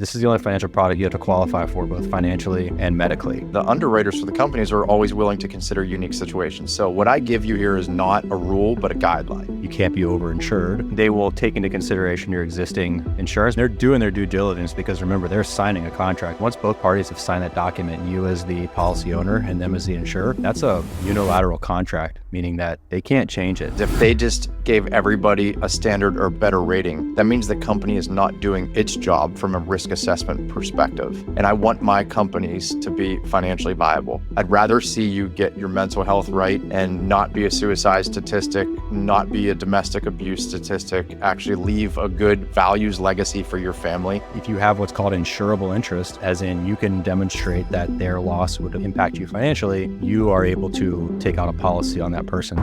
This is the only financial product you have to qualify for, both financially and medically. The underwriters for the companies are always willing to consider unique situations. So what I give you here is not a rule, but a guideline. You can't be overinsured. They will take into consideration your existing insurance. They're doing their due diligence because remember, they're signing a contract. Once both parties have signed that document, you as the policy owner and them as the insurer, that's a unilateral contract, meaning that they can't change it. If they just gave everybody a standard or better rating, that means the company is not doing its job from a risk assessment perspective. And I want my companies to be financially viable. I'd rather see you get your mental health right and not be a suicide statistic, not be a domestic abuse statistic, actually leave a good values legacy for your family. If you have what's called insurable interest, as in you can demonstrate that their loss would impact you financially, you are able to take out a policy on that person.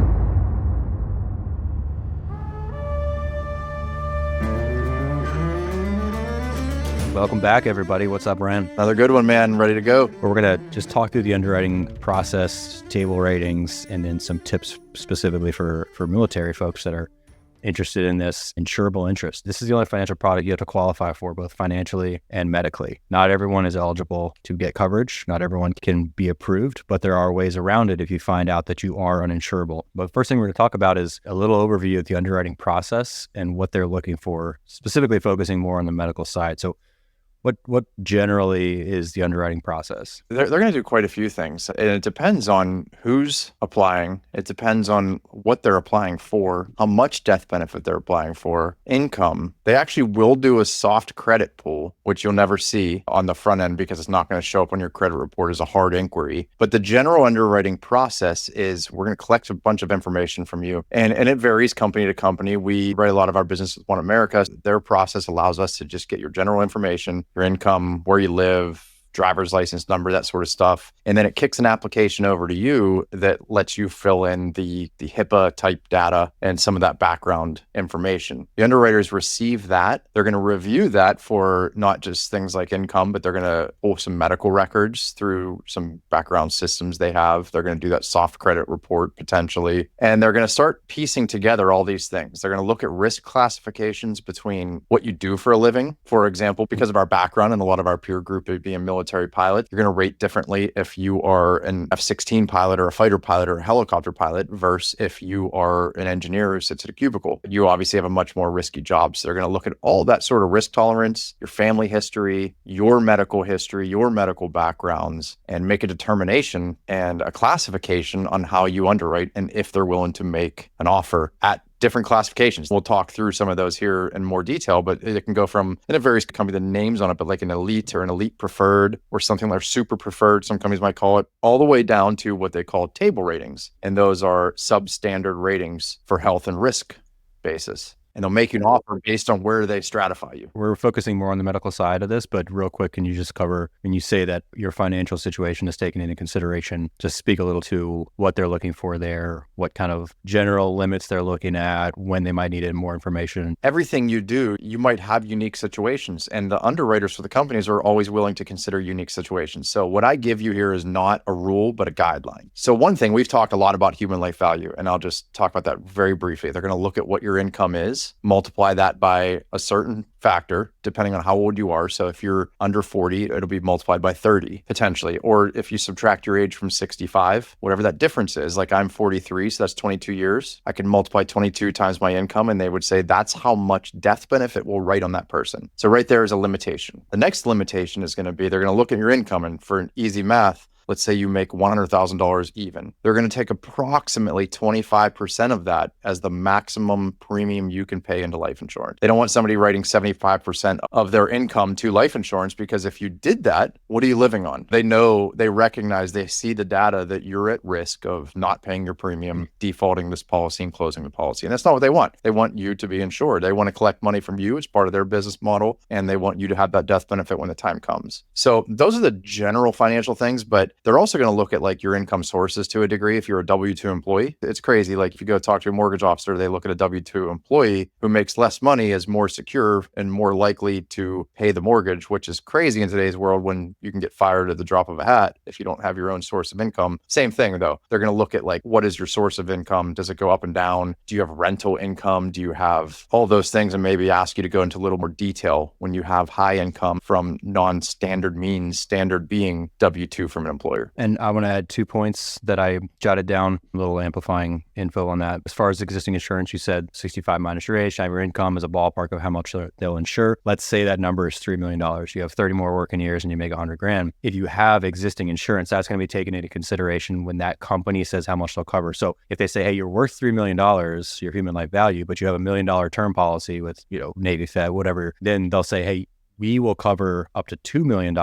Welcome back, everybody. What's up, Ryan? Another good one, man. Ready to go. We're going to just talk through the underwriting process, table ratings, and then some tips specifically for military folks that are interested in this insurable interest. This is the only financial product you have to qualify for, both financially and medically. Not everyone is eligible to get coverage. Not everyone can be approved, but there are ways around it if you find out that you are uninsurable. But first thing we're going to talk about is a little overview of the underwriting process and what they're looking for, specifically focusing more on the medical side. So what generally is the underwriting process? They're going to do quite a few things, and it depends on who's applying. It depends on what they're applying for, how much death benefit they're applying for, income. They actually will do a soft credit pool, which you'll never see on the front end because it's not going to show up on your credit report as a hard inquiry. But the general underwriting process is we're going to collect a bunch of information from you, and it varies company to company. We write a lot of our business with One America. Their process allows us to just get your general information, your income, where you live, driver's license number, that sort of stuff. And then it kicks an application over to you that lets you fill in the HIPAA type data and some of that background information. The underwriters receive that. They're going to review that for not just things like income, but they're going to pull some medical records through some background systems they have. They're going to do that soft credit report potentially. And they're going to start piecing together all these things. They're going to look at risk classifications between what you do for a living. For example, because of our background and a lot of our peer group being military pilot, you're going to rate differently if you are an F-16 pilot or a fighter pilot or a helicopter pilot versus if you are an engineer who sits at a cubicle. You obviously have a much more risky job. So they're going to look at all that sort of risk tolerance, your family history, your medical history, your medical backgrounds, and make a determination and a classification on how you underwrite and if they're willing to make an offer at different classifications. We'll talk through some of those here in more detail, but it can go from, and it varies company, the names on it, but like an elite or an elite preferred or something like super preferred, some companies might call it, all the way down to what they call table ratings. And those are substandard ratings for health and risk basis. And they'll make you an offer based on where they stratify you. We're focusing more on the medical side of this, but real quick, can you just cover, when you say that your financial situation is taken into consideration, just speak a little to what they're looking for there, what kind of general limits they're looking at, when they might need more information. Everything you do, you might have unique situations, and the underwriters for the companies are always willing to consider unique situations. So what I give you here is not a rule, but a guideline. So one thing, we've talked a lot about human life value, and I'll just talk about that very briefly. They're going to look at what your income is, multiply that by a certain factor, depending on how old you are. So if you're under 40, it'll be multiplied by 30 potentially. Or if you subtract your age from 65, whatever that difference is, like I'm 43, so that's 22 years. I can multiply 22 times my income, and they would say that's how much death benefit we'll write on that person. So right there is a limitation. The next limitation is going to be, they're going to look at your income, and for an easy math, let's say you make $100,000 even. They're going to take approximately 25% of that as the maximum premium you can pay into life insurance. They don't want somebody writing 75% of their income to life insurance, because if you did that, what are you living on? They know, they recognize, they see the data that you're at risk of not paying your premium, defaulting this policy and closing the policy. And that's not what they want. They want you to be insured. They want to collect money from you as part of their business model, and they want you to have that death benefit when the time comes. So those are the general financial things, but they're also going to look at like your income sources to a degree. If you're a W-2 employee, it's crazy. Like if you go talk to a mortgage officer, they look at a W-2 employee who makes less money as more secure and more likely to pay the mortgage, which is crazy in today's world when you can get fired at the drop of a hat if you don't have your own source of income. Same thing though. They're going to look at like, what is your source of income? Does it go up and down? Do you have rental income? Do you have all those things? And maybe ask you to go into a little more detail when you have high income from non-standard means, standard being W-2 from an employer. And I want to add 2 points that I jotted down, a little amplifying info on that. As far as existing insurance, you said 65 minus your age, your income is a ballpark of how much they'll insure. Let's say that number is $3 million. You have 30 more working years and you make $100,000. If you have existing insurance, that's going to be taken into consideration when that company says how much they'll cover. So if they say, hey, you're worth $3 million, your human life value, but you have $1 million term policy with, Navy Fed, whatever, then they'll say, hey, we will cover up to $2 million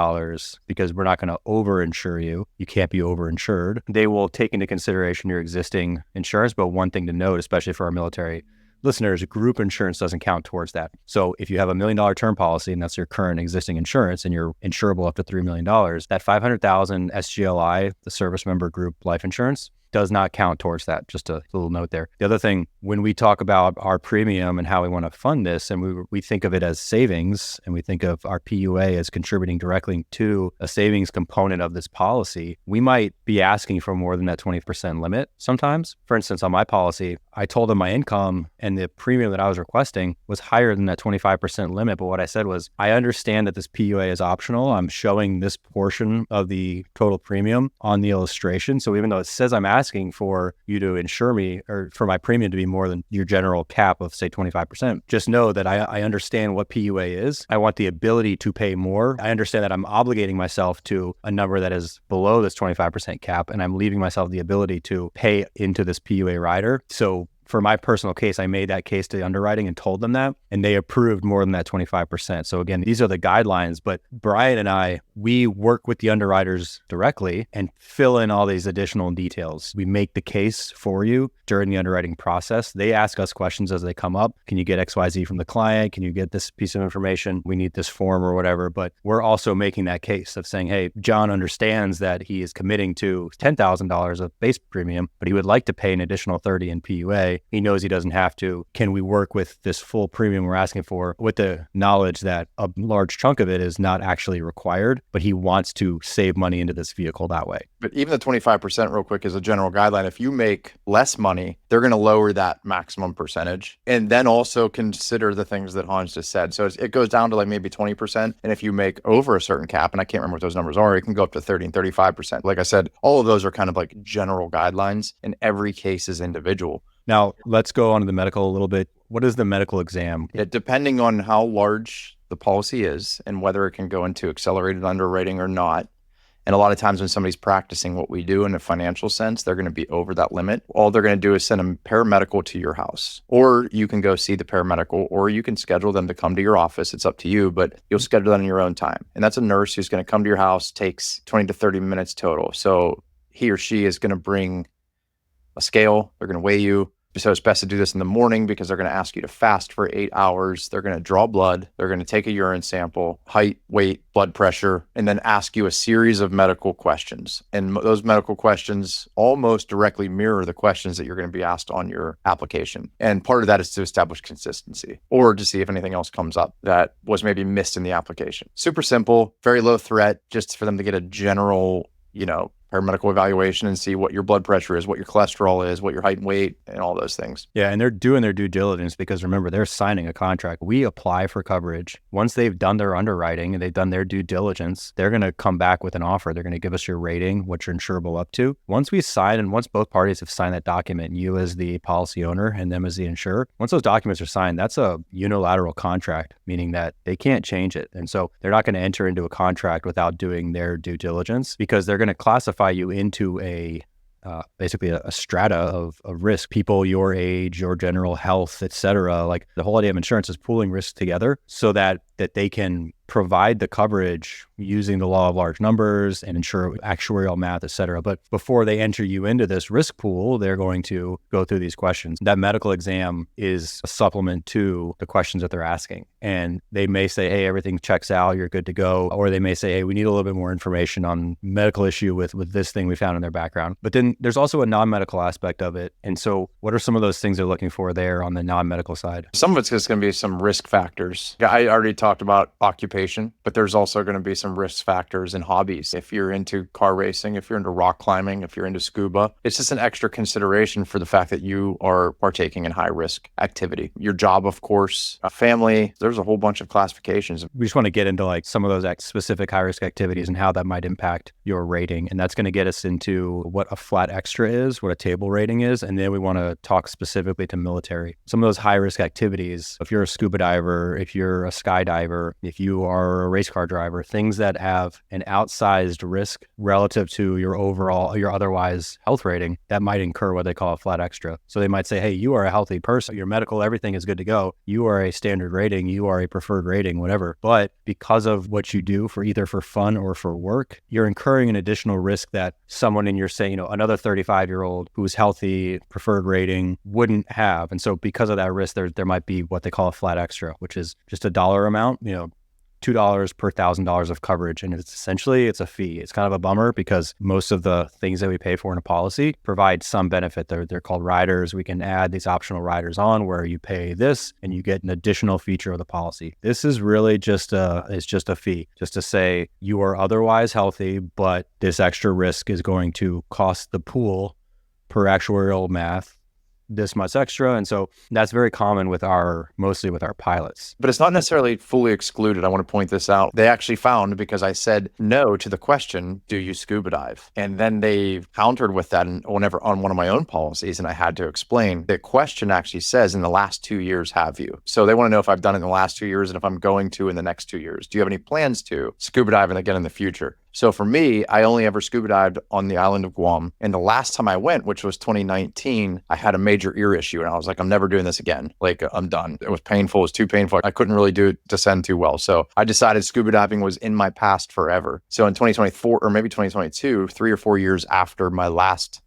because we're not going to overinsure you. You can't be overinsured. They will take into consideration your existing insurance. But one thing to note, especially for our military listeners, group insurance doesn't count towards that. So if you have $1 million term policy and that's your current existing insurance and you're insurable up to $3 million, that $500,000 SGLI, the service member group life insurance, does not count towards that. Just a little note there. The other thing, when we talk about our premium and how we want to fund this, and we think of it as savings, and we think of our PUA as contributing directly to a savings component of this policy, we might be asking for more than that 20% limit sometimes. For instance, on my policy, I told them my income and the premium that I was requesting was higher than that 25% limit. But what I said was, I understand that this PUA is optional. I'm showing this portion of the total premium on the illustration. So even though it says I'm asking for you to insure me or for my premium to be more than your general cap of say 25%, just know that I understand what PUA is. I want the ability to pay more. I understand that I'm obligating myself to a number that is below this 25% cap, and I'm leaving myself the ability to pay into this PUA rider. So for my personal case, I made that case to underwriting and told them that, and they approved more than that 25%. So again, these are the guidelines, but Brian and I, we work with the underwriters directly and fill in all these additional details. We make the case for you during the underwriting process. They ask us questions as they come up. Can you get XYZ from the client? Can you get this piece of information? We need this form or whatever. But we're also making that case of saying, hey, John understands that he is committing to $10,000 of base premium, but he would like to pay an additional $30 in PUA. He knows he doesn't have to. Can we work with this full premium we're asking for with the knowledge that a large chunk of it is not actually required, but he wants to save money into this vehicle that way? But even the 25% real quick is a general guideline. If you make less money, they're going to lower that maximum percentage and then also consider the things that Hans just said. So it goes down to like maybe 20%. And if you make over a certain cap, and I can't remember what those numbers are, it can go up to 30 and 35%. Like I said, all of those are kind of like general guidelines and every case is individual. Now, let's go on to the medical a little bit. What is the medical exam? Depending on how large the policy is and whether it can go into accelerated underwriting or not. And a lot of times when somebody's practicing what we do in a financial sense, they're going to be over that limit. All they're going to do is send a paramedical to your house, or you can go see the paramedical, or you can schedule them to come to your office. It's up to you, but you'll schedule that in your own time. And that's a nurse who's going to come to your house, takes 20 to 30 minutes total. So he or she is going to bring a scale. They're going to weigh you. So it's best to do this in the morning because they're going to ask you to fast for 8 hours. They're going to draw blood. They're going to take a urine sample, height, weight, blood pressure, and then ask you a series of medical questions. And those medical questions almost directly mirror the questions that you're going to be asked on your application. And part of that is to establish consistency or to see if anything else comes up that was maybe missed in the application. Super simple, very low threat, just for them to get a general, paramedical evaluation and see what your blood pressure is, what your cholesterol is, what your height and weight, and all those things. Yeah, and they're doing their due diligence because remember, they're signing a contract. We apply for coverage. Once they've done their underwriting and they've done their due diligence, they're going to come back with an offer. They're going to give us your rating, what you're insurable up to. Once we sign and once both parties have signed that document, you as the policy owner and them as the insurer, once those documents are signed, that's a unilateral contract, meaning that they can't change it. And so they're not going to enter into a contract without doing their due diligence because they're going to classify you into basically a strata of risk, people your age, your general health, et cetera. Like the whole idea of insurance is pooling risks together so that that they can provide the coverage using the law of large numbers and ensure actuarial math, et cetera. But before they enter you into this risk pool, they're going to go through these questions. That medical exam is a supplement to the questions that they're asking. And they may say, hey, everything checks out, you're good to go. Or they may say, hey, we need a little bit more information on medical issue with this thing we found in their background. But then there's also a non-medical aspect of it. And so what are some of those things they're looking for there on the non-medical side? Some of it's just going to be some risk factors. I already talked about occupation, but there's also going to be some risk factors in hobbies. If you're into car racing, if you're into rock climbing, if you're into scuba, it's just an extra consideration for the fact that you are partaking in high risk activity. Your job, of course, a family, there's a whole bunch of classifications. We just want to get into like some of those specific high risk activities and how that might impact your rating. And that's going to get us into what a flat extra is, what a table rating is. And then we want to talk specifically to military. Some of those high risk activities, if you're a scuba diver, if you're a skydiver, if you are a race car driver, things that have an outsized risk relative to your otherwise health rating, that might incur what they call a flat extra. So they might say, hey, you are a healthy person, your medical, everything is good to go. You are a standard rating, you are a preferred rating, whatever. But because of what you do for either for fun or for work, you're incurring an additional risk that someone in your, say, another 35-year-old who's healthy, preferred rating wouldn't have. And so because of that risk, there might be what they call a flat extra, which is just a dollar amount, $2 per $1,000 of coverage. And it's a fee. It's kind of a bummer because most of the things that we pay for in a policy provide some benefit. They're called riders. We can add these optional riders on where you pay this and you get an additional feature of the policy. This is really just a fee, just to say you are otherwise healthy, but this extra risk is going to cost the pool per actuarial math this much extra. And so that's very common mostly with our pilots. But it's not necessarily fully excluded. I want to point this out. They actually found, because I said no to the question, do you scuba dive? And then they countered with that on one of my own policies, and I had to explain. The question actually says, in the last 2 years, have you? So they want to know if I've done it in the last 2 years and if I'm going to in the next 2 years. Do you have any plans to scuba dive again in the future? So for me, I only ever scuba dived on the island of Guam. And the last time I went, which was 2019, I had a major ear issue. And I was like, I'm never doing this again. Like, I'm done. It was painful. It was too painful. I couldn't really descend too well. So I decided scuba diving was in my past forever. So in 2024, or maybe 2022, 3 or 4 years after the last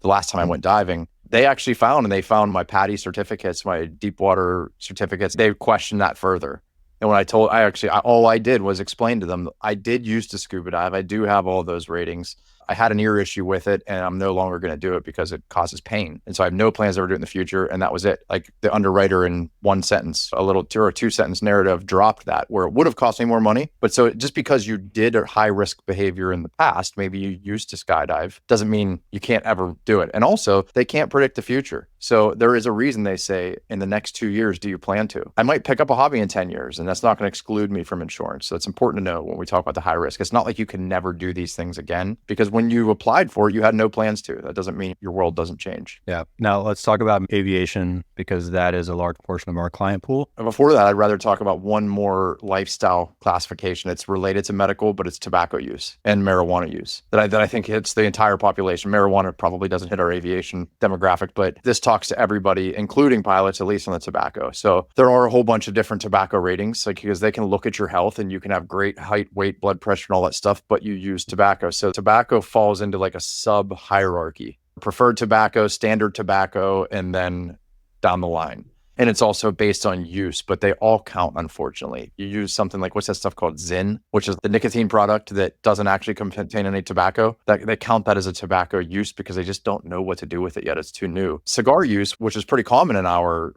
time I went diving, they actually found my PADI certificates, my deep water certificates. They questioned that further. And when all I did was explain to them, I did used to scuba dive. I do have all those ratings. I had an ear issue with it, and I'm no longer going to do it because it causes pain. And so I have no plans to ever do it in the future. And that was it. Like the underwriter in one sentence, a little 2 or 2 sentence narrative dropped that, where it would have cost me more money. But so just because you did a high risk behavior in the past, maybe you used to skydive, doesn't mean you can't ever do it. And also they can't predict the future. So there is a reason they say, in the next 2 years, do you plan to? I might pick up a hobby in 10 years, and that's not going to exclude me from insurance. So it's important to know when we talk about the high risk. It's not like you can never do these things again, because when you applied for it, you had no plans to. That doesn't mean your world doesn't change. Yeah. Now let's talk about aviation, because that is a large portion of our client pool. Before that, I'd rather talk about one more lifestyle classification. It's related to medical, but it's tobacco use and marijuana use that I think hits the entire population. Marijuana probably doesn't hit our aviation demographic, but this talks to everybody, including pilots, at least on the tobacco. So there are a whole bunch of different tobacco ratings, because they can look at your health and you can have great height, weight, blood pressure, and all that stuff, but you use tobacco. So tobacco falls into like a sub hierarchy: preferred tobacco, standard tobacco, and then down the line. And it's also based on use, but they all count, unfortunately. You use something like, what's that stuff called? Zyn, which is the nicotine product that doesn't actually contain any tobacco. They count that as a tobacco use because they just don't know what to do with it yet. It's too new. Cigar use, which is pretty common in our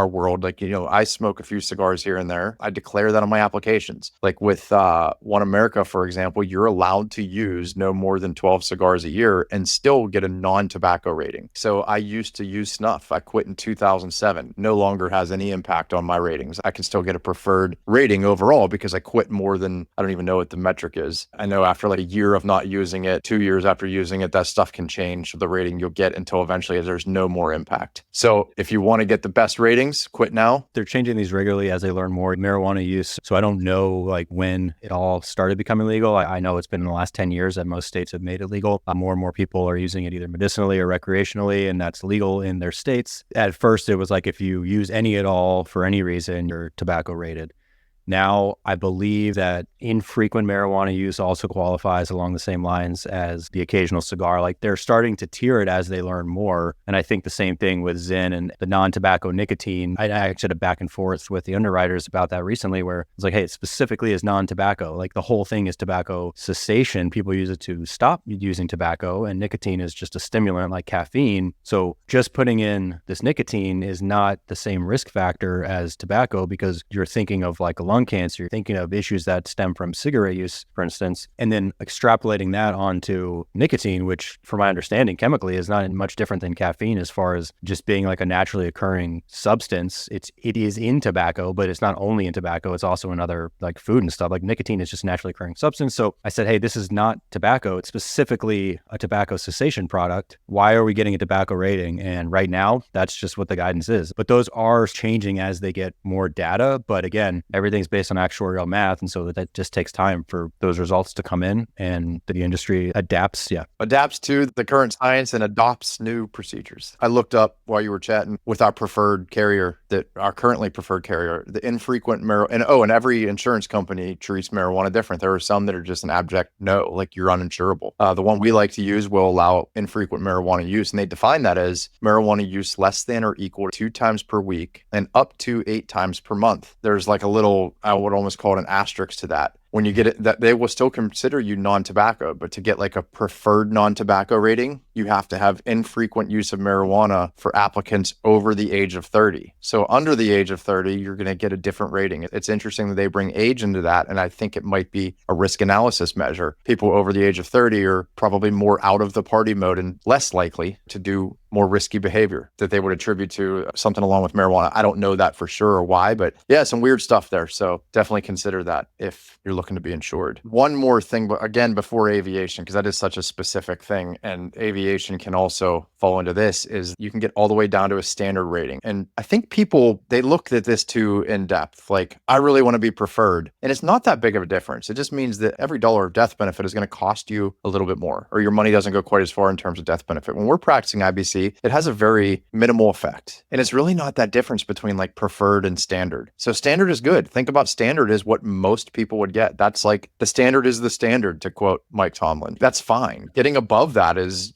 world. Like, I smoke a few cigars here and there. I declare that on my applications. Like with One America, for example, you're allowed to use no more than 12 cigars a year and still get a non-tobacco rating. So I used to use snuff. I quit in 2007. No longer has any impact on my ratings. I can still get a preferred rating overall because I quit more than, I don't even know what the metric is. I know after like a year of not using it, 2 years after using it, that stuff can change the rating you'll get until eventually there's no more impact. So if you want to get the best ratings, quit now. They're changing these regularly as they learn more. Marijuana use, so I don't know like when it all started becoming legal. I know it's been in the last 10 years that most states have made it legal. More and more people are using it either medicinally or recreationally, and that's legal in their states. At first, it was like if you use any at all for any reason, you're tobacco rated. Now, I believe that infrequent marijuana use also qualifies along the same lines as the occasional cigar. Like they're starting to tier it as they learn more. And I think the same thing with Zyn and the non-tobacco nicotine. I actually had a back and forth with the underwriters about that recently where it's like, hey, it specifically is non-tobacco. Like the whole thing is tobacco cessation. People use it to stop using tobacco, and nicotine is just a stimulant like caffeine. So just putting in this nicotine is not the same risk factor as tobacco because you're thinking of like a lung cancer, you're thinking of issues that stem from cigarette use, for instance, and then extrapolating that onto nicotine, which from my understanding chemically is not much different than caffeine as far as just being like a naturally occurring substance. It is in tobacco, but it's not only in tobacco, it's also in other like food and stuff. Like nicotine is just a naturally occurring substance. So I said, hey, this is not tobacco. It's specifically a tobacco cessation product. Why are we getting a tobacco rating? And right now, that's just what the guidance is. But those are changing as they get more data. But again, everything's based on actuarial math. And so that just takes time for those results to come in and the industry adapts. Yeah. Adapts to the current science and adopts new procedures. I looked up while you were chatting with our preferred carrier, that our currently preferred carrier, the infrequent marijuana. And every insurance company treats marijuana different. There are some that are just an abject no, like you're uninsurable. The one we like to use will allow infrequent marijuana use. And they define that as marijuana use less than or equal to 2 times per week and up to 8 times per month. There's like a little, I would almost call it an asterisk to that. When you get it, that they will still consider you non-tobacco, but to get like a preferred non-tobacco rating, you have to have infrequent use of marijuana for applicants over the age of 30. So under the age of 30, you're going to get a different rating. It's interesting that they bring age into that. And I think it might be a risk analysis measure. People over the age of 30 are probably more out of the party mode and less likely to do more risky behavior that they would attribute to something along with marijuana. I don't know that for sure or why, but yeah, some weird stuff there. So definitely consider that if you're looking to be insured. One more thing, but again, before aviation, because that is such a specific thing, and aviation can also fall into this, is you can get all the way down to a standard rating. And I think people, they look at this too in depth. Like, I really want to be preferred. And it's not that big of a difference. It just means that every dollar of death benefit is going to cost you a little bit more, or your money doesn't go quite as far in terms of death benefit. When we're practicing IBC, it has a very minimal effect. And it's really not that difference between like preferred and standard. So standard is good. Think about standard as what most people would get. That's like the standard is the standard, to quote Mike Tomlin. That's fine. Getting above that is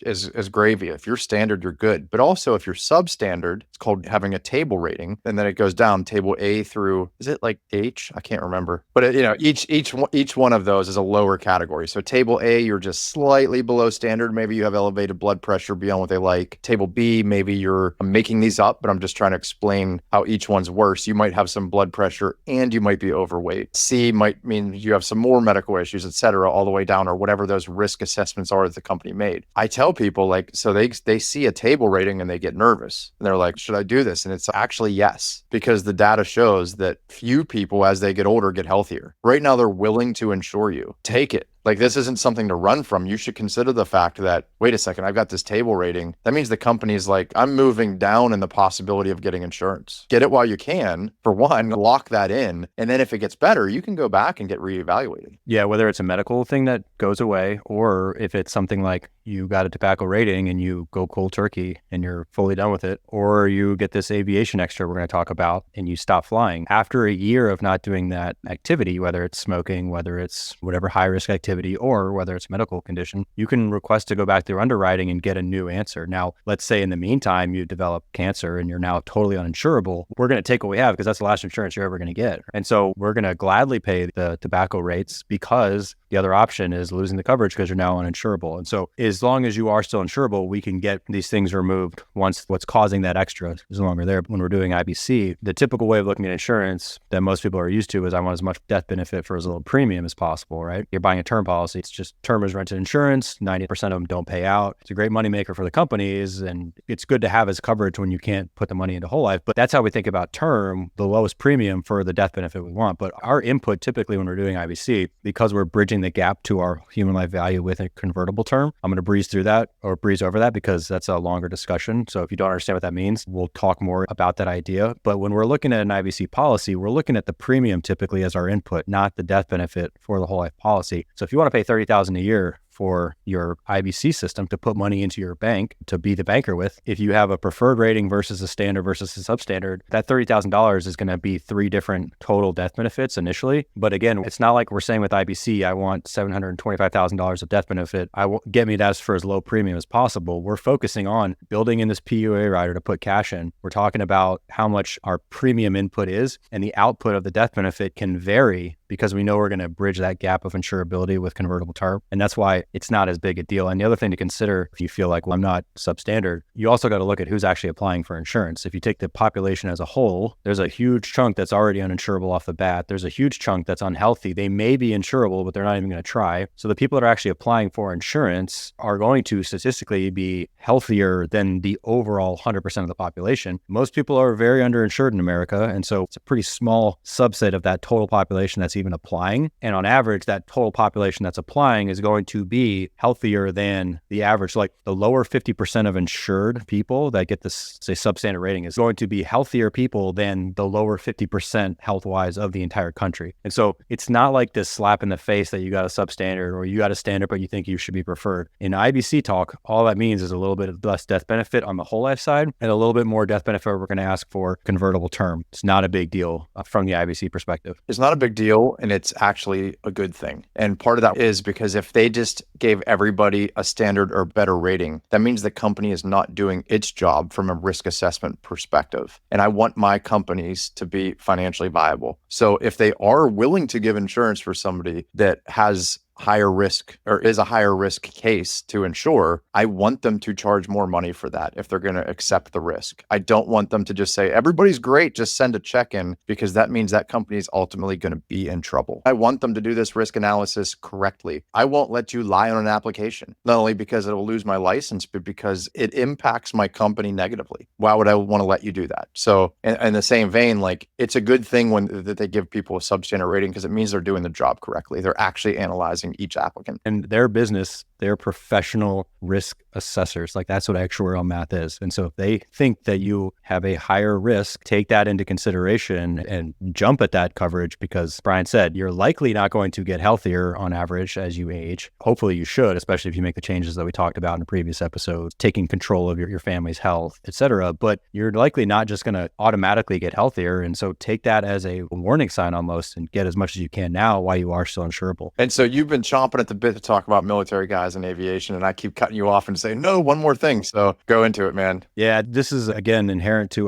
gravy. If you're standard, you're good. But also if you're substandard, it's called having a table rating. And then it goes down table A through, is it like H? I can't remember. But each one of those is a lower category. So table A, you're just slightly below standard. Maybe you have elevated blood pressure beyond what they like. Table B, maybe I'm making these up, but I'm just trying to explain how each one's worse. You might have some blood pressure and you might be overweight. C might mean you have some more medical issues, et cetera, all the way down, or whatever those risk assessments are that the company made. I tell people like, so they see a table rating and they get nervous and they're like, should I do this? And it's actually yes, because the data shows that few people as they get older get healthier. Right now, they're willing to insure you. Take it. Like, this isn't something to run from. You should consider the fact that, wait a second, I've got this table rating. That means the company's like, I'm moving down in the possibility of getting insurance. Get it while you can. For one, lock that in. And then if it gets better, you can go back and get reevaluated. Yeah, whether it's a medical thing that goes away or if it's something like you got a tobacco rating and you go cold turkey and you're fully done with it, or you get this aviation extra we're going to talk about and you stop flying. After a year of not doing that activity, whether it's smoking, whether it's whatever high risk activity, or whether it's a medical condition, you can request to go back through underwriting and get a new answer. Now, let's say in the meantime, you develop cancer and you're now totally uninsurable. We're going to take what we have because that's the last insurance you're ever going to get. And so we're going to gladly pay the tobacco rates because the other option is losing the coverage because you're now uninsurable. And so as long as you are still insurable, we can get these things removed once what's causing that extra is no longer there. When we're doing IBC, the typical way of looking at insurance that most people are used to is I want as much death benefit for as little premium as possible, right? You're buying a term policy. It's just term is rented insurance. 90% of them don't pay out. It's a great moneymaker for the companies, and it's good to have as coverage when you can't put the money into whole life. But that's how we think about term, the lowest premium for the death benefit we want. But our input typically when we're doing IBC, because we're bridging the gap to our human life value with a convertible term, I'm going to breeze through that or breeze over that because that's a longer discussion. So if you don't understand what that means, we'll talk more about that idea. But when we're looking at an IBC policy, we're looking at the premium typically as our input, not the death benefit for the whole life policy. So if you want to pay $30,000 a year for your IBC system to put money into your bank to be the banker with. If you have a preferred rating versus a standard versus a substandard, that $30,000 is going to be 3 different total death benefits initially. But again, it's not like we're saying with IBC, I want $725,000 of death benefit. Get me that for as low premium as possible. We're focusing on building in this PUA rider to put cash in. We're talking about how much our premium input is, and the output of the death benefit can vary because we know we're going to bridge that gap of insurability with convertible term. And that's why it's not as big a deal. And the other thing to consider, if you feel like, well, I'm not substandard, you also got to look at who's actually applying for insurance. If you take the population as a whole, there's a huge chunk that's already uninsurable off the bat. There's a huge chunk that's unhealthy. They may be insurable, but they're not even going to try. So the people that are actually applying for insurance are going to statistically be healthier than the overall 100% of the population. Most people are very underinsured in America. And so it's a pretty small subset of that total population that's even applying. And on average, that total population that's applying is going to be healthier than the average. Like the lower 50% of insured people that get this, say, substandard rating is going to be healthier people than the lower 50% health-wise of the entire country. And so it's not like this slap in the face that you got a substandard or you got a standard, but you think you should be preferred. In IBC talk, all that means is a little bit of less death benefit on the whole life side and a little bit more death benefit we're going to ask for convertible term. It's not a big deal from the IBC perspective. It's not a big deal, and it's actually a good thing. And part of that is because if they just gave everybody a standard or better rating, that means the company is not doing its job from a risk assessment perspective. And I want my companies to be financially viable. So if they are willing to give insurance for somebody that has higher risk or is a higher risk case to insure, I want them to charge more money for that if they're going to accept the risk. I don't want them to just say, everybody's great, just send a check in, because that means that company is ultimately going to be in trouble. I want them to do this risk analysis correctly. I won't let you lie on an application, not only because it will lose my license, but because it impacts my company negatively. Why would I want to let you do that? So in the same vein, like, it's a good thing that they give people a substandard rating because it means they're doing the job correctly. They're actually analyzing each applicant. And their business, they're professional risk assessors. Like, that's what actuarial math is. And so if they think that you have a higher risk, take that into consideration and jump at that coverage, because Brian said, you're likely not going to get healthier on average as you age. Hopefully you should, especially if you make the changes that we talked about in the previous episodes, taking control of your family's health, et cetera. But you're likely not just going to automatically get healthier. And so take that as a warning sign almost and get as much as you can now while you are still insurable. And so you've been chomping at the bit to talk about military guys and aviation, and I keep cutting you off and saying, no, one more thing. So go into it, man. Yeah, this is, again, inherent to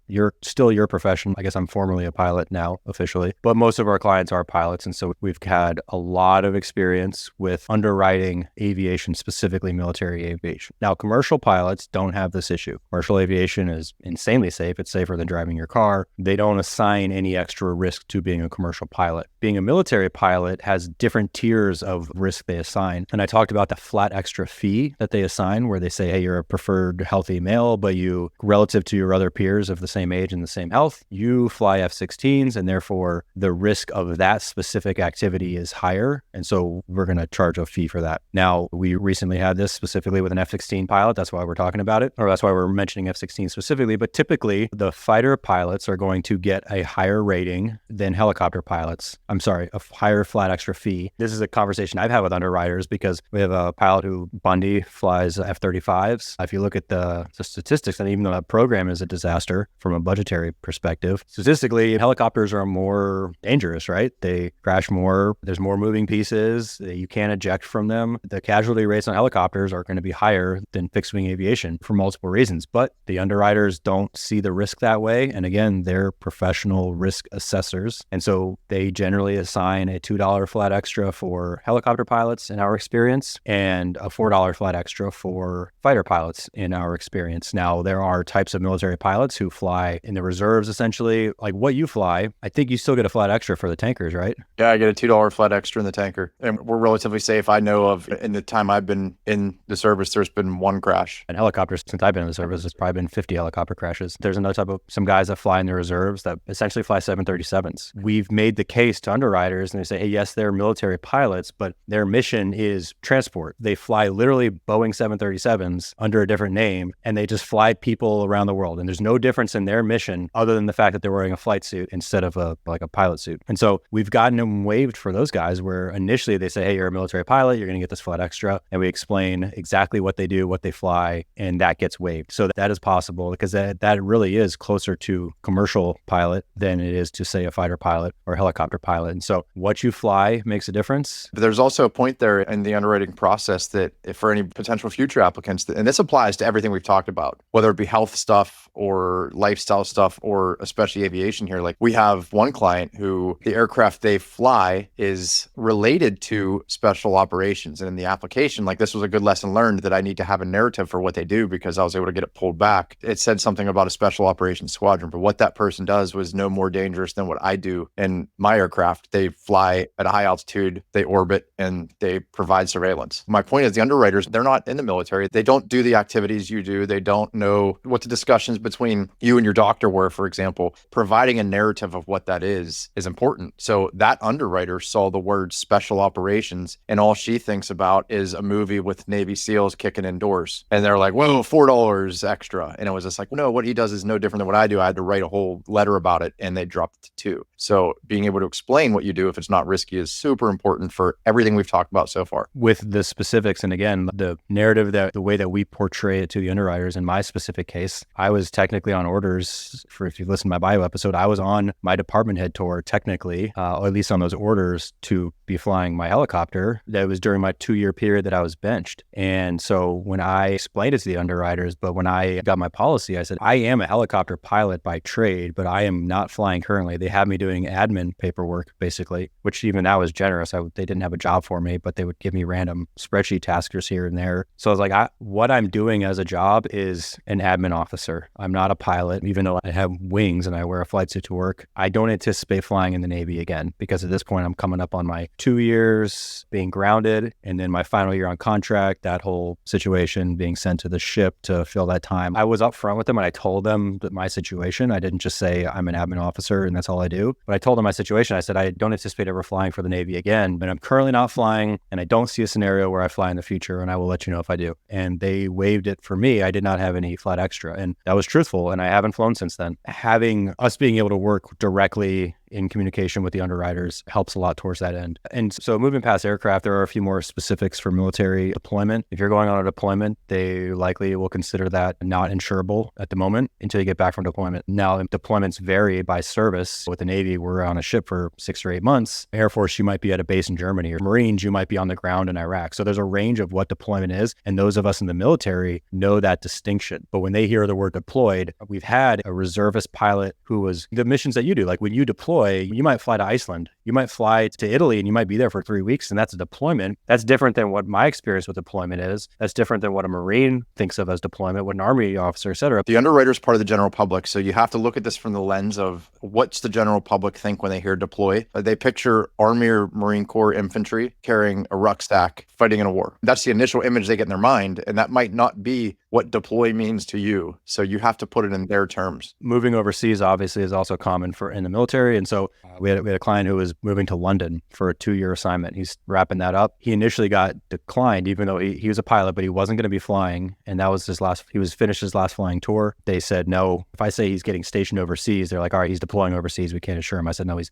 your profession. I guess I'm formerly a pilot now, officially, but most of our clients are pilots. And so we've had a lot of experience with underwriting aviation, specifically military aviation. Now, commercial pilots don't have this issue. Commercial aviation is insanely safe. It's safer than driving your car. They don't assign any extra risk to being a commercial pilot. Being a military pilot has different tiers of risk they assign. And I talked about the flat extra fee that they assign, where they say, hey, you're a preferred healthy male, but you, relative to your other peers of the same age and the same health, you fly F-16s, and therefore the risk of that specific activity is higher. And so we're going to charge a fee for that. Now, we recently had this specifically with an F-16 pilot. That's why we're talking about it, or that's why we're mentioning F-16 specifically. But typically, the fighter pilots are going to get a higher rating than helicopter pilots. I'm sorry, a higher flat extra fee. This is a conversation I've had with underwriters because we have a pilot who, Bundy, flies F-35s. If you look at the statistics, and even though that program is a disaster from a budgetary perspective, statistically, helicopters are more dangerous, right? They crash more. There's more moving pieces. You can't eject from them. The casualty rates on helicopters are going to be higher than fixed wing aviation for multiple reasons, but the underwriters don't see the risk that way. And again, they're professional risk assessors. And so they generally assign a $2 flat extra for helicopter pilots in our experience and a $4 flat extra for fighter pilots in our experience. Now, there are types of military pilots who fly in the reserves, essentially. Like what you fly, I think you still get a flat extra for the tankers, right? Yeah, I get a $2 flat extra in the tanker. And we're relatively safe. I know of, in the time I've been in the service, there's been one crash. And helicopters, since I've been in the service, there's probably been 50 helicopter crashes. There's another type of some guys that fly in the reserves that essentially fly 737s. We've made the case to underwriters and they say, hey, yes, they're military pilots, but their mission is transport. They fly literally Boeing 737s under a different name, and they just fly people around the world. And there's no difference in their mission other than the fact that they're wearing a flight suit instead of a pilot suit. And so we've gotten them waived for those guys where initially they say, hey, you're a military pilot, you're going to get this flight extra. And we explain exactly what they do, what they fly, and that gets waived. So that is possible because that really is closer to commercial pilot than it is to say a fighter pilot or a helicopter pilot. And so what you fly makes a difference. But there's also a point there in the underwriting process that if for any potential future applicants, and this applies to everything we've talked about, whether it be health stuff or lifestyle stuff, or especially aviation here, like we have one client who the aircraft they fly is related to special operations. And in the application, like this was a good lesson learned that I need to have a narrative for what they do because I was able to get it pulled back. It said something about a special operations squadron, but what that person does was no more dangerous than what I do in my aircraft. They fly at a high altitude, they orbit, and they provide surveillance. My point is the underwriters, they're not in the military. They don't do the activities you do. They don't know what the discussions between you and your doctor were, for example. Providing a narrative of what that is important. So that underwriter saw the word special operations and all she thinks about is a movie with Navy SEALs kicking indoors. And they're like, whoa, $4 extra. And it was just like, no, what he does is no different than what I do. I had to write a whole letter about it and they dropped it to 2. So being able to explain what you do if it's not risky is super important for everything we've talked about so far. With the specifics, and again, the narrative, that the way that we portray it to the underwriters, in my specific case, I was technically on orders for, if you listen to my bio episode, I was on my department head tour technically, or at least on those orders to be flying my helicopter. That was during my 2-year period that I was benched. And so when I explained it to the underwriters, but when I got my policy, I said, I am a helicopter pilot by trade, but I am not flying currently. They have me doing admin paperwork, basically, which even that was generous. They didn't have a job for me, but they would give me random spreadsheet taskers here and there. So I was like, what I'm doing as a job is an admin officer. I'm not a pilot, even though I have wings and I wear a flight suit to work. I don't anticipate flying in the Navy again because at this point I'm coming up on my 2 years being grounded and then my final year on contract, that whole situation being sent to the ship to fill that time. I was upfront with them and I told them that my situation. I didn't just say I'm an admin officer and that's all I do. But I told them my situation. I said, I don't anticipate ever flying for the Navy again, but I'm currently not flying and I don't see a scenario where I fly in the future and I will let you know if I do. And they waived it for me. I did not have any flight extra and that was truthful and I haven't flown since then. Having us being able to work directly in communication with the underwriters helps a lot towards that end. And so moving past aircraft, there are a few more specifics for military deployment. If you're going on a deployment, they likely will consider that not insurable at the moment until you get back from deployment. Now, deployments vary by service. With the Navy, we're on a ship for 6 or 8 months. Air Force, you might be at a base in Germany, or Marines, you might be on the ground in Iraq. So there's a range of what deployment is. And those of us in the military know that distinction. But when they hear the word deployed, we've had a reservist pilot who was the missions that you do. Like when you deploy, you might fly to Iceland, you might fly to Italy and you might be there for 3 weeks and that's a deployment. That's different than what my experience with deployment is. That's different than what a Marine thinks of as deployment, what an Army officer, et cetera. The underwriter is part of the general public. So you have to look at this from the lens of what's the general public think when they hear deploy. They picture Army or Marine Corps infantry carrying a rucksack, fighting in a war. That's the initial image they get in their mind. And that might not be what deploy means to you. So you have to put it in their terms. Moving overseas obviously is also common for in the military. And so we had a client who was moving to London for a 2-year assignment. He's wrapping that up. He initially got declined, even though he was a pilot, but he wasn't going to be flying. And that was he was finished his last flying tour. They said, no, if I say he's getting stationed overseas, they're like, all right, he's deploying overseas. We can't assure him. I said, no, he's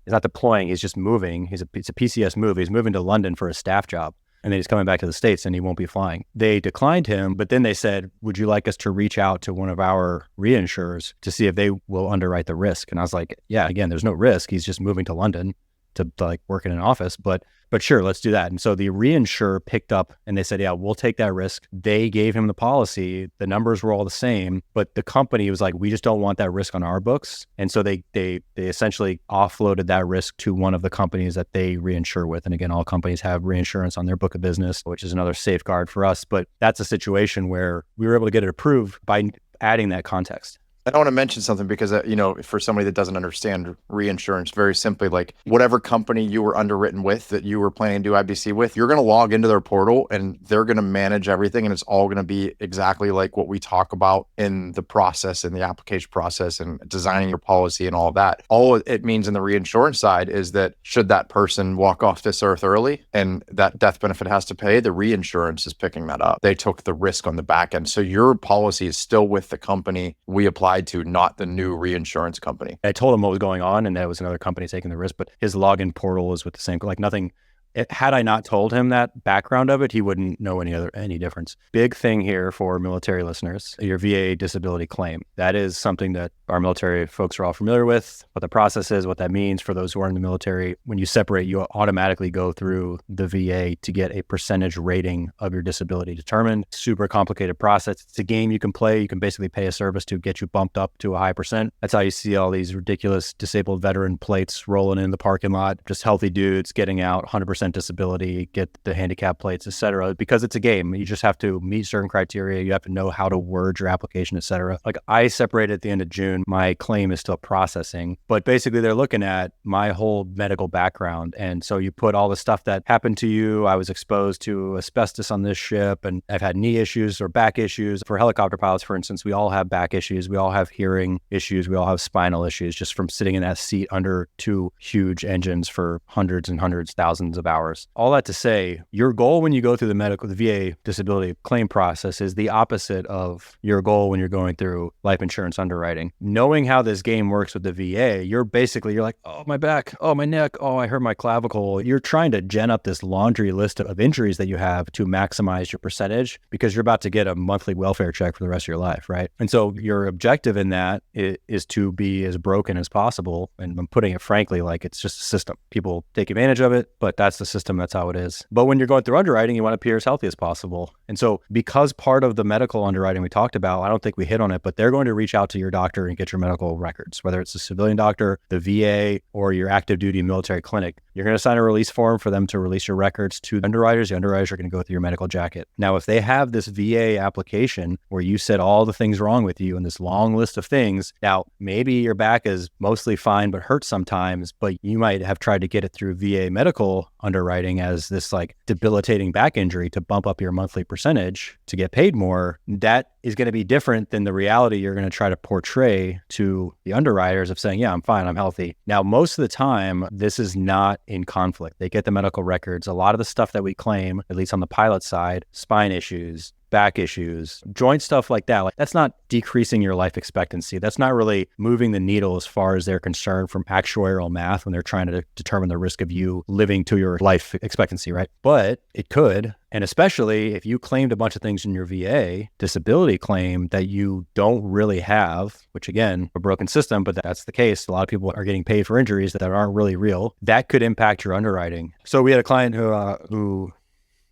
not deploying. He's just moving. It's a PCS move. He's moving to London for a staff job. And then he's coming back to the States and he won't be flying. They declined him, but then they said, would you like us to reach out to one of our reinsurers to see if they will underwrite the risk? And I was like, yeah, again, there's no risk. He's just moving to London to like work in an office, but sure, let's do that. And so the reinsurer picked up and they said, yeah, we'll take that risk. They gave him the policy. The numbers were all the same, but the company was like, we just don't want that risk on our books. And so they essentially offloaded that risk to one of the companies that they reinsure with. And again, all companies have reinsurance on their book of business, which is another safeguard for us. But that's a situation where we were able to get it approved by adding that context. I want to mention something because, for somebody that doesn't understand reinsurance, very simply, like whatever company you were underwritten with that you were planning to do IBC with, you're going to log into their portal and they're going to manage everything. And it's all going to be exactly like what we talk about in the process, in the application process and designing your policy and all of that. All it means in the reinsurance side is that should that person walk off this earth early and that death benefit has to pay, the reinsurance is picking that up. They took the risk on the back end. So your policy is still with the company we applied to, not the new reinsurance company. I told him what was going on and that was another company taking the risk, but his login portal is with the same, like nothing. Had I not told him that background of it, he wouldn't know any difference. Big thing here for military listeners, your VA disability claim. That is something that our military folks are all familiar with, what the process is, what that means for those who are in the military. When you separate, you automatically go through the VA to get a percentage rating of your disability determined. Super complicated process. It's a game you can play. You can basically pay a service to get you bumped up to a high percent. That's how you see all these ridiculous disabled veteran plates rolling in the parking lot, just healthy dudes getting out 100% disability, get the handicap plates, etc. Because it's a game. You just have to meet certain criteria. You have to know how to word your application, etc. Like I separated at the end of June. My claim is still processing, but basically they're looking at my whole medical background. And so you put all the stuff that happened to you. I was exposed to asbestos on this ship and I've had knee issues or back issues. For helicopter pilots, for instance, we all have back issues. We all have hearing issues. We all have spinal issues just from sitting in that seat under two huge engines for hundreds and hundreds, thousands of hours. All that to say, your goal when you go through the VA disability claim process is the opposite of your goal when you're going through life insurance underwriting. Knowing how this game works with the VA, you're like, oh, my back, oh, my neck, oh, I hurt my clavicle. You're trying to gen up this laundry list of injuries that you have to maximize your percentage because you're about to get a monthly welfare check for the rest of your life, right? And so your objective in that is to be as broken as possible. And I'm putting it frankly, like it's just a system. People take advantage of it, but that's the system. That's how it is. But when you're going through underwriting, you want to appear as healthy as possible. And so because part of the medical underwriting we talked about, I don't think we hit on it, but they're going to reach out to your doctor and get your medical records, whether it's a civilian doctor, the VA, or your active duty military clinic. You're going to sign a release form for them to release your records to the underwriters. The underwriters are going to go through your medical jacket. Now, if they have this VA application where you said all the things wrong with you and this long list of things, now maybe your back is mostly fine but hurts sometimes, but you might have tried to get it through VA medical underwriting as this like debilitating back injury to bump up your monthly percentage to get paid more. That is going to be different than the reality you're going to try to portray to the underwriters of saying, yeah, I'm fine, I'm healthy. Now, most of the time, this is not in conflict. They get the medical records. A lot of the stuff that we claim, at least on the pilot side, spine issues, back issues, joint stuff like that, like that's not decreasing your life expectancy. That's not really moving the needle as far as they're concerned from actuarial math when they're trying to determine the risk of you living to your life expectancy, right? But it could. And especially if you claimed a bunch of things in your VA disability claim that you don't really have, which again, a broken system, but that's the case. A lot of people are getting paid for injuries that aren't really real. That could impact your underwriting. So we had a client who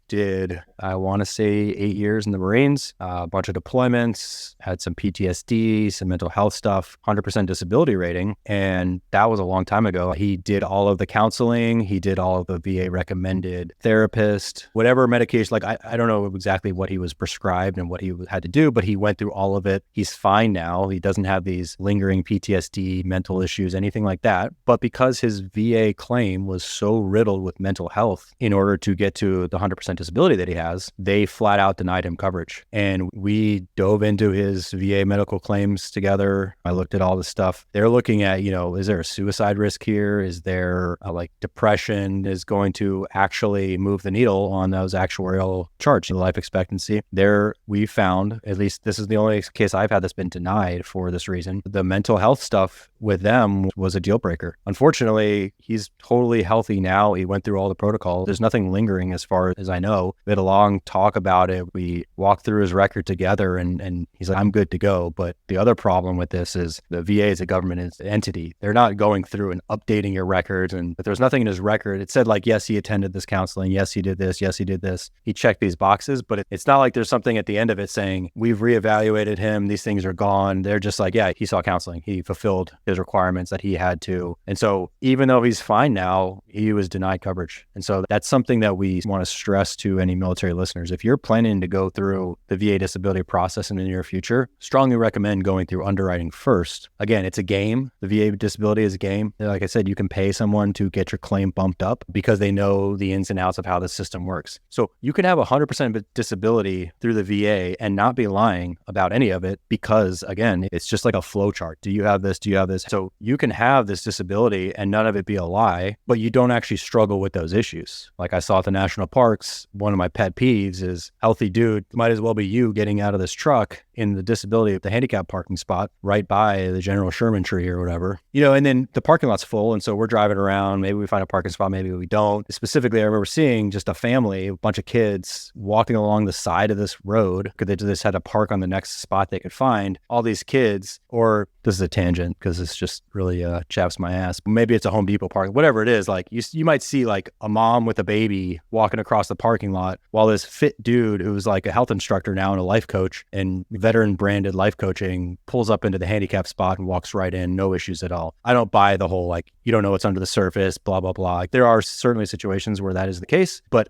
did, I want to say 8 years in the Marines, a bunch of deployments, had some PTSD, some mental health stuff, 100% disability rating. And that was a long time ago. He did all of the counseling. He did all of the VA recommended therapist, whatever medication. Like, I don't know exactly what he was prescribed and what he had to do, but he went through all of it. He's fine now. He doesn't have these lingering PTSD, mental issues, anything like that. But because his VA claim was so riddled with mental health, in order to get to the 100% disability that he has, they flat out denied him coverage. And we dove into his VA medical claims together. I looked at all the stuff. They're looking at, is there a suicide risk here? Is there depression is going to actually move the needle on those actuarial charts, the life expectancy? There, we found, at least this is the only case I've had that's been denied for this reason. The mental health stuff with them was a deal breaker. Unfortunately, he's totally healthy now. He went through all the protocols. There's nothing lingering as far as I know. We had a long talk about it. We walked through his record together and he's like, I'm good to go. But the other problem with this is the VA is a government entity. They're not going through and updating your records. And if there's nothing in his record, it said like, yes, he attended this counseling. Yes, he did this. Yes, he did this. He checked these boxes, but it's not like there's something at the end of it saying, we've reevaluated him. These things are gone. They're just like, yeah, he saw counseling. He fulfilled his requirements that he had to. And so even though he's fine now, he was denied coverage. And so that's something that we want to stress to any military listeners. If you're planning to go through the VA disability process in the near future, strongly recommend going through underwriting first. Again, it's a game. The VA disability is a game. Like I said, you can pay someone to get your claim bumped up because they know the ins and outs of how the system works. So you can have 100% disability through the VA and not be lying about any of it because, again, it's just like a flow chart. Do you have this? Do you have this? So you can have this disability and none of it be a lie, but you don't actually struggle with those issues. Like I saw at the national parks, one of my pet peeves is healthy dude, might as well be you getting out of this truck in the disability of the handicap parking spot right by the General Sherman tree or whatever, and then the parking lot's full. And so we're driving around, maybe we find a parking spot, maybe we don't. Specifically, I remember seeing just a family, a bunch of kids walking along the side of this road because they just had to park on the next spot they could find. All these kids, or this is a tangent because this just really chaps my ass. Maybe it's a Home Depot park, whatever it is. Like you might see like a mom with a baby walking across the parking lot while this fit dude who's like a health instructor now and a life coach and veteran branded life coaching pulls up into the handicap spot and walks right in, no issues at all. I don't buy the whole like, you don't know what's under the surface, blah, blah, blah. Like, there are certainly situations where that is the case, but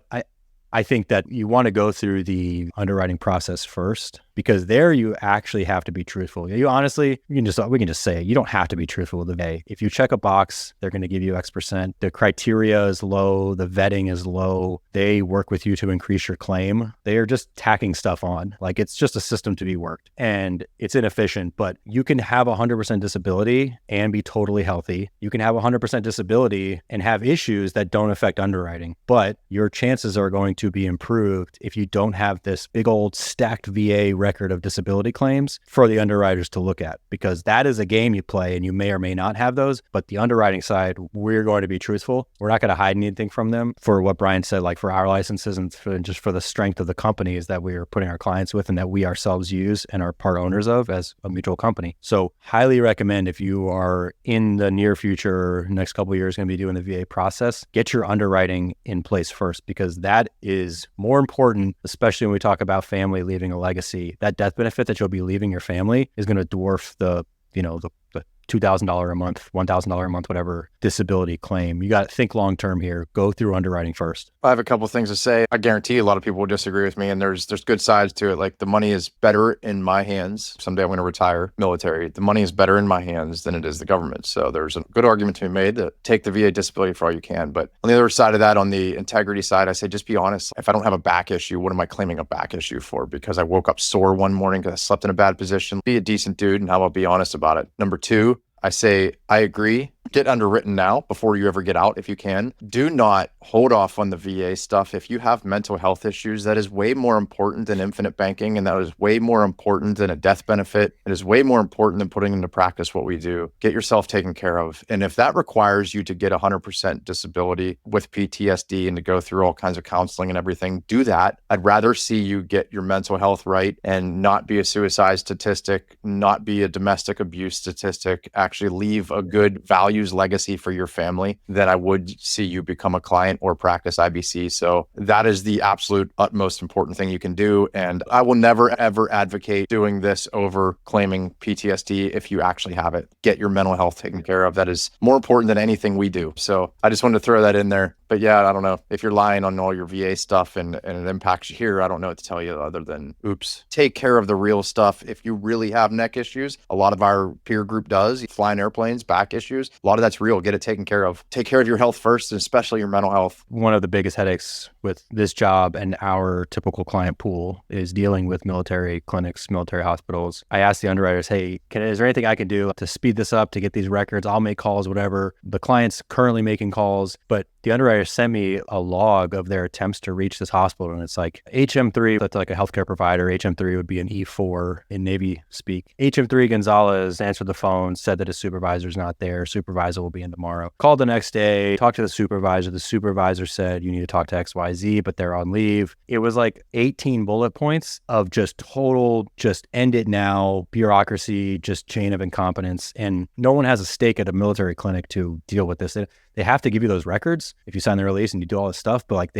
I think that you want to go through the underwriting process first because there you actually have to be truthful. You honestly, we can just say it. You don't have to be truthful with the VA. If you check a box, they're going to give you X%. The criteria is low. The vetting is low. They work with you to increase your claim. They are just tacking stuff on. Like it's just a system to be worked and it's inefficient, but you can have 100% disability and be totally healthy. You can have 100% disability and have issues that don't affect underwriting, but your chances are going to be improved if you don't have this big old stacked VA record of disability claims for the underwriters to look at, because that is a game you play and you may or may not have those. But the underwriting side, we're going to be truthful. We're not going to hide anything from them for what Brian said, like for our licenses and just for the strength of the companies that we are putting our clients with and that we ourselves use and are part owners of as a mutual company. So highly recommend if you are in the near future, next couple of years going to be doing the VA process, get your underwriting in place first, because that is more important, especially when we talk about family leaving a legacy. That death benefit that you'll be leaving your family is going to dwarf the $2,000 a month, $1,000 a month, whatever disability claim. You got to think long-term here. Go through underwriting first. I have a couple things to say. I guarantee a lot of people will disagree with me, and there's good sides to it. Like the money is better in my hands. Someday I'm going to retire military. The money is better in my hands than it is the government. So there's a good argument to be made to take the VA disability for all you can. But on the other side of that, on the integrity side, I say just be honest. If I don't have a back issue, what am I claiming a back issue for? Because I woke up sore one morning because I slept in a bad position. Be a decent dude, and how about be honest about it? Number two, I say, I agree. Get underwritten now before you ever get out if you can. Do not hold off on the VA stuff. If you have mental health issues, that is way more important than infinite banking, and that is way more important than a death benefit. It is way more important than putting into practice what we do. Get yourself taken care of. And if that requires you to get 100% disability with PTSD and to go through all kinds of counseling and everything, do that. I'd rather see you get your mental health right and not be a suicide statistic, not be a domestic abuse statistic, actually leave a good values legacy for your family, than I would see you become a client or practice IBC. So that is the absolute utmost important thing you can do. And I will never, ever advocate doing this over claiming PTSD if you actually have it. Get your mental health taken care of. That is more important than anything we do. So I just wanted to throw that in there. But yeah, I don't know. If you're lying on all your VA stuff and it impacts you here, I don't know what to tell you other than, oops. Take care of the real stuff. If you really have neck issues, a lot of our peer group does. Flying airplanes, back issues, a lot of that's real. Get it taken care of. Take care of your health first, and especially your mental health. One of the biggest headaches with this job and our typical client pool is dealing with military clinics, military hospitals. I ask the underwriters, hey, is there anything I can do to speed this up, to get these records? I'll make calls, whatever. The client's currently making calls, but the underwriters send me a log of their attempts to reach this hospital. And it's like HM3, that's like a healthcare provider. HM3 would be an E4 in Navy speak. HM3 Gonzalez answered the phone, said that his supervisor's not there. Supervisor will be in tomorrow. Called the next day, talked to the supervisor. The supervisor said, you need to talk to XYZ, but they're on leave. It was like 18 bullet points of just total, just end it now, bureaucracy, just chain of incompetence. And no one has a stake at a military clinic to deal with this. They have to give you those records if you sign the release and you do all this stuff, but like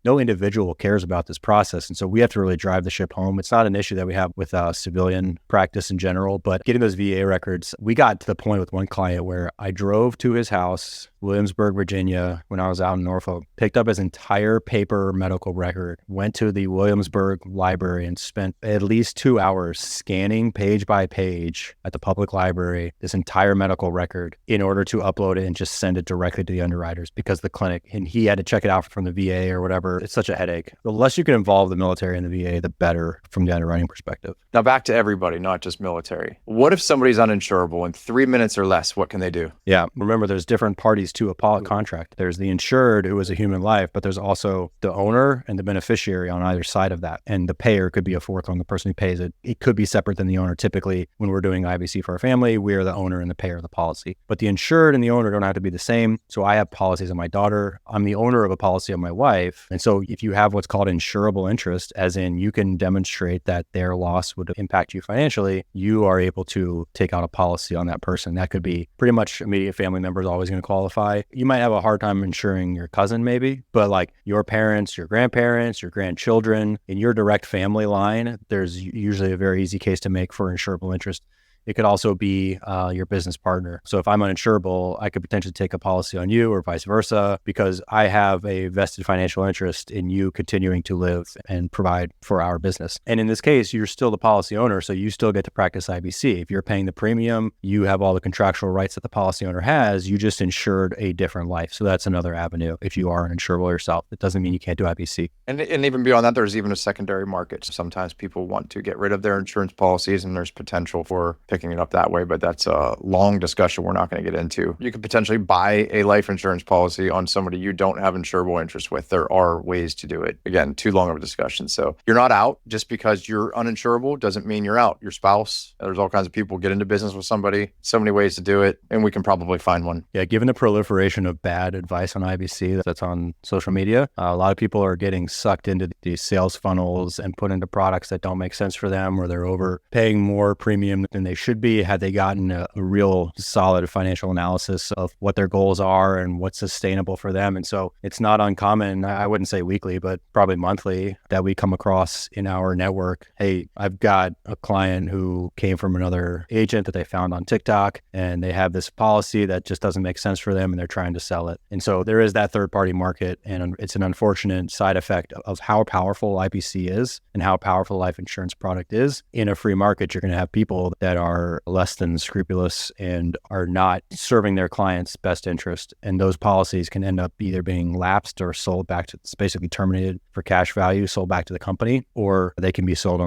no individual cares about this process. And so we have to really drive the ship home. It's not an issue that we have with civilian practice in general, but getting those VA records, we got to the point with one client where I drove to his house Williamsburg, Virginia, when I was out in Norfolk, picked up his entire paper medical record, went to the Williamsburg library and spent at least 2 hours scanning page by page at the public library, this entire medical record, in order to upload it and just send it directly to the underwriters because the clinic, and he had to check it out from the VA or whatever. It's such a headache. The less you can involve the military and the VA, the better from the underwriting perspective. Now back to everybody, not just military. What if somebody's uninsurable in 3 minutes or less? What can they do? Yeah. Remember, there's different parties to a contract. There's the insured, who is a human life, but there's also the owner and the beneficiary on either side of that. And the payer could be a fourth one, the person who pays it. It could be separate than the owner. Typically, when we're doing IBC for our family, we are the owner and the payer of the policy. But the insured and the owner don't have to be the same. So I have policies on my daughter. I'm the owner of a policy on my wife. And so if you have what's called insurable interest, as in you can demonstrate that their loss would impact you financially, you are able to take out a policy on that person. That could be pretty much immediate family members always going to qualify. You might have a hard time insuring your cousin maybe, but like your parents, your grandparents, your grandchildren, in your direct family line, there's usually a very easy case to make for insurable interest. It could also be your business partner. So if I'm uninsurable, I could potentially take a policy on you or vice versa because I have a vested financial interest in you continuing to live and provide for our business. And in this case, you're still the policy owner, so you still get to practice IBC. If you're paying the premium, you have all the contractual rights that the policy owner has. You just insured a different life. So that's another avenue if you are uninsurable yourself. It doesn't mean you can't do IBC. And even beyond that, there's even a secondary market. Sometimes people want to get rid of their insurance policies and there's potential for picking it up that way, but that's a long discussion we're not going to get into. You could potentially buy a life insurance policy on somebody you don't have insurable interest with. There are ways to do it. Again, too long of a discussion. So you're not out just because you're uninsurable doesn't mean you're out. Your spouse, there's all kinds of people get into business with somebody. So many ways to do it, and we can probably find one. Yeah, given the proliferation of bad advice on IBC that's on social media, a lot of people are getting sucked into these sales funnels and put into products that don't make sense for them, or they're overpaying more premium than they should be had they gotten a real solid financial analysis of what their goals are and what's sustainable for them. And so it's not uncommon, I wouldn't say weekly, but probably monthly, that we come across in our network, hey, I've got a client who came from another agent that they found on TikTok, and they have this policy that just doesn't make sense for them, and they're trying to sell it. And so there is that third-party market, and it's an unfortunate side effect of how powerful IBC is and how powerful life insurance product is. In a free market, you're going to have people that are less than scrupulous and are not serving their clients' best interest. And those policies can end up either being lapsed or sold back to, it's basically terminated for cash value, sold back to the company, or they can be sold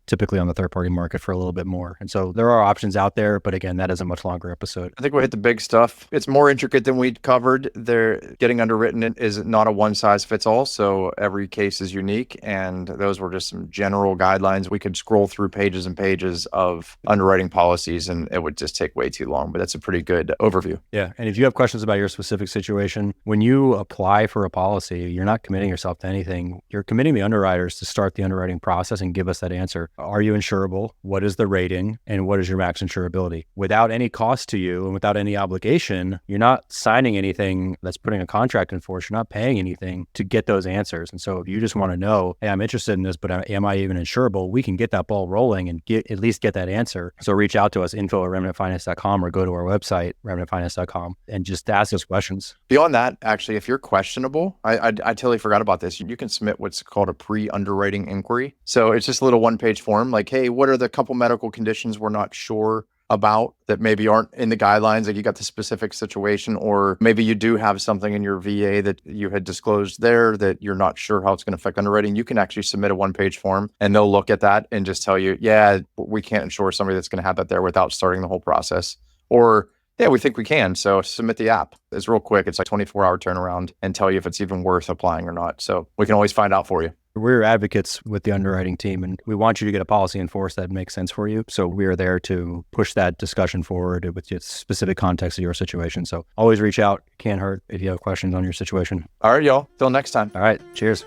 typically on the third-party market for a little bit more. And so there are options out there, but again, that is a much longer episode. I think we hit the big stuff. It's more intricate than we covered. They're getting underwritten is not a one size fits all. So every case is unique. And those were just some general guidelines. We could scroll through pages and pages of underwriting policies and it would just take way too long, but that's a pretty good overview. Yeah. And if you have questions about your specific situation, when you apply for a policy, you're not committing yourself to anything. You're committing the underwriters to start the underwriting process and give us that answer. Are you insurable? What is the rating? And what is your max insurability? Without any cost to you and without any obligation, you're not signing anything that's putting a contract in force. You're not paying anything to get those answers. And so if you just want to know, hey, I'm interested in this, but am I even insurable? We can get that ball rolling and at least get that answer. So reach out to us, info@remnantfinance.com, or go to our website, remnantfinance.com, and just ask us questions. Beyond that, actually, if you're questionable, I totally forgot about this. You can submit what's called a pre-underwriting inquiry. So it's just a little one-page form like, hey, what are the couple medical conditions we're not sure about that maybe aren't in the guidelines, like you got the specific situation, or maybe you do have something in your VA that you had disclosed there that you're not sure how it's going to affect underwriting. You can actually submit a one-page form and they'll look at that and just tell you, yeah, we can't insure somebody that's going to have that there without starting the whole process. Or, yeah, we think we can. So submit the app. It's real quick. It's like 24-hour turnaround and tell you if it's even worth applying or not. So we can always find out for you. We're advocates with the underwriting team, and we want you to get a policy in force that makes sense for you. So we are there to push that discussion forward with the specific context of your situation. So always reach out. Can't hurt if you have questions on your situation. All right, y'all. Till next time. All right. Cheers.